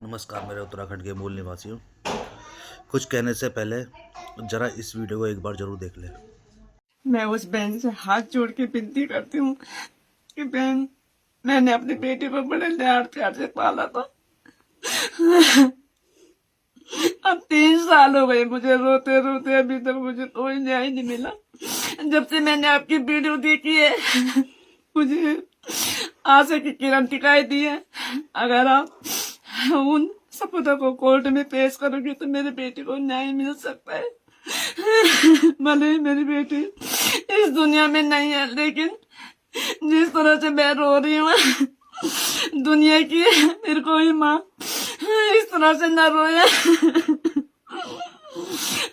नमस्कार मेरे उत्तराखंड के मूल निवासियों। कुछ कहने से पहले जरा इस वीडियो को एक बार जरूर देख लें। मैं उस बहन से हाथ जोड़ के विनती करती हूँ कि बहन, मैंने अपनी बेटी को बड़े लाड प्यार से पाला था। अब 3 साल हो गए मुझे रोते रोते, अभी तक मुझे कोई न्याय नहीं मिला। जब से मैंने आपकी वीडियो देखी है मुझे आशा की किरण दिखाई दी है। अगर आप उन सपूतों को कोर्ट में पेश करोगे तो मेरी बेटी को न्याय मिल सकता है। भले ही मेरी बेटी इस दुनिया में नहीं है, लेकिन जिस तरह से मैं रो रही हूँ दुनिया की मेरी कोई माँ इस तरह से न रोए।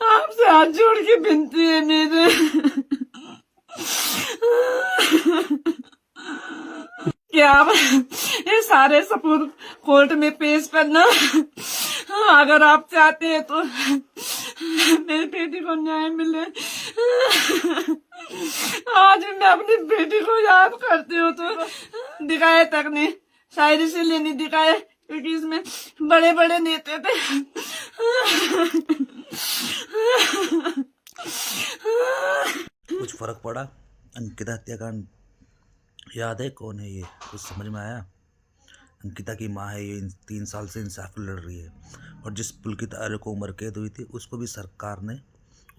आपसे हाथ जोड़ के विनती है मेरे। क्या आप ये सारे सबूत कोर्ट में पेश करना, अगर आप चाहते हैं तो मेरी बेटी को न्याय मिले। आज मैं अपनी बेटी को याद करती हूँ तो दिखाए तक नहीं, शायद इसीलिए नहीं दिखाए क्योंकि इसमें बड़े बड़े नेता थे। कुछ फर्क पड़ा? अंकिता हत्याकांड याद है? कौन है ये? कुछ समझ में आया? अंकिता की माँ है, ये 3 साल से इंसाफ लड़ रही है। और जिस पुलकित आर्य को उम्र कैद हुई थी उसको भी सरकार ने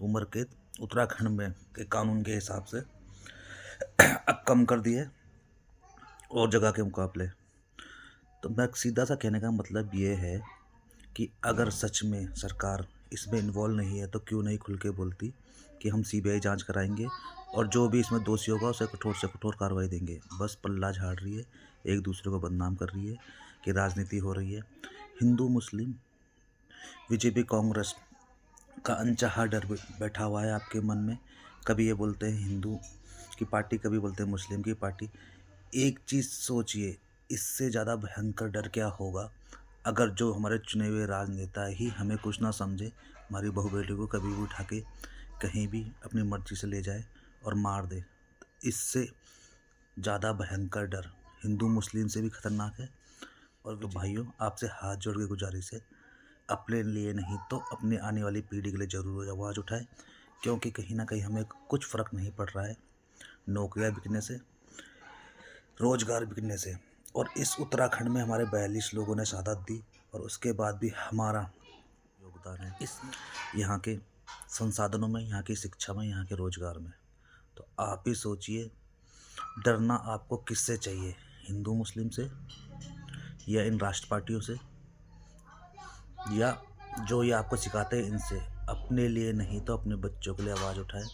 उम्र कैद उत्तराखंड में के कानून के हिसाब से अब कम कर दी है और जगह के मुकाबले। तो मैं सीधा सा कहने का मतलब ये है कि अगर सच में सरकार इसमें इन्वॉल्व नहीं है तो क्यों नहीं खुल के बोलती कि हम सीबीआई जांच कराएंगे और जो भी इसमें दोषी होगा उसे कठोर से कठोर कार्रवाई देंगे। बस पल्ला झाड़ रही है, एक दूसरे को बदनाम कर रही है कि राजनीति हो रही है। हिंदू मुस्लिम, बीजेपी कांग्रेस का अनचाहा डर बैठा हुआ है आपके मन में। कभी ये बोलते हैं हिंदू की पार्टी, कभी बोलते हैं मुस्लिम की पार्टी। एक चीज़ सोचिए, इससे ज़्यादा भयंकर डर क्या होगा अगर जो हमारे चुने हुए राजनेता ही हमें कुछ ना समझे, हमारी बहू बेटी को कभी भी उठा के कहीं भी अपनी मर्जी से ले जाए और मार दे। इससे ज़्यादा भयंकर डर हिंदू मुस्लिम से भी खतरनाक है। और भाइयों, आपसे हाथ जोड़ के गुजारिश है, अपने लिए नहीं तो अपने आने वाली पीढ़ी के लिए ज़रूर आवाज़ उठाए, क्योंकि कहीं ना कहीं हमें कुछ फ़र्क नहीं पड़ रहा है नौकरियां बिकने से, रोज़गार बिकने से। और इस उत्तराखंड में हमारे 42 लोगों ने शहादत दी और उसके बाद भी हमारा योगदान है इस यहाँ के संसाधनों में, यहाँ की शिक्षा में, यहाँ के रोज़गार में। तो आप ही सोचिए, डरना आपको किससे चाहिए? हिंदू मुस्लिम से, या इन राष्ट्र पार्टियों से, या जो ये आपको सिखाते हैं इनसे? अपने लिए नहीं तो अपने बच्चों के लिए आवाज़ उठाएं,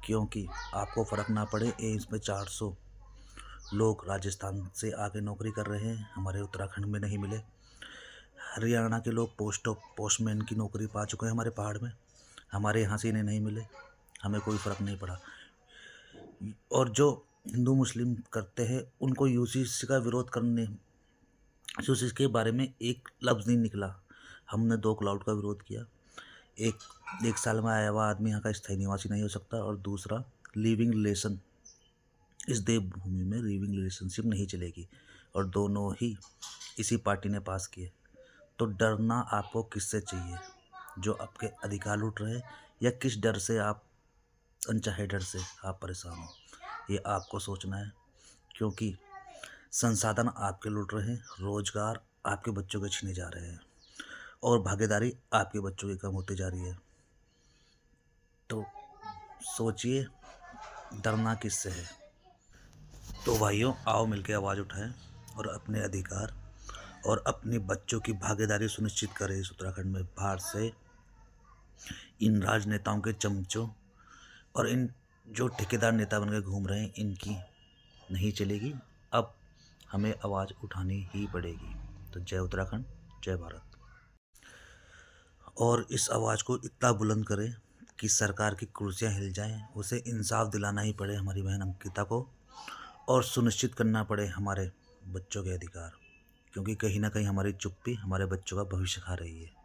क्योंकि आपको फ़र्क ना पड़े। एम्स में 400 लोग राजस्थान से आके नौकरी कर रहे हैं, हमारे उत्तराखंड में नहीं मिले। हरियाणा के लोग पोस्टमैन की नौकरी पा चुके हैं हमारे पहाड़ में, हमारे यहाँ से इन्हें नहीं मिले। हमें कोई फ़र्क नहीं पड़ा। और जो हिंदू मुस्लिम करते हैं उनको यूसीसी का विरोध करने, यूसीसी के बारे में एक लफ्ज़ नहीं निकला। हमने 2 क्लाउड का विरोध किया। एक साल में आया हुआ आदमी यहाँ का स्थायी निवासी नहीं हो सकता, और दूसरा लिविंग रिलेशन, इस देवभूमि में लिविंग रिलेशनशिप नहीं चलेगी, और दोनों ही इसी पार्टी ने पास किए। तो डरना आपको किससे चाहिए? जो आपके अधिकार लूट रहे हैं, या किस डर से आप, अनचाहे डर से आप परेशान हो? ये आपको सोचना है, क्योंकि संसाधन आपके लूट रहे हैं, रोजगार आपके बच्चों के छीने जा रहे हैं, और भागीदारी आपके बच्चों की कम होती जा रही है। तो सोचिए, डरना किससे है? तो भाइयों, आओ मिलकर आवाज़ उठाएं और अपने अधिकार और अपने बच्चों की भागीदारी सुनिश्चित करें। इस उत्तराखंड में बाहर से इन राजनेताओं के चमचों और इन जो ठेकेदार नेता बनकर घूम रहे हैं, इनकी नहीं चलेगी। अब हमें आवाज़ उठानी ही पड़ेगी। तो जय उत्तराखंड, जय भारत। और इस आवाज़ को इतना बुलंद करें कि सरकार की कुर्सियां हिल जाएं, उसे इंसाफ दिलाना ही पड़े हमारी बहन अंकिता को, और सुनिश्चित करना पड़े हमारे बच्चों के अधिकार, क्योंकि कहीं ना कहीं हमारी चुप्पी हमारे बच्चों का भविष्य खा रही है।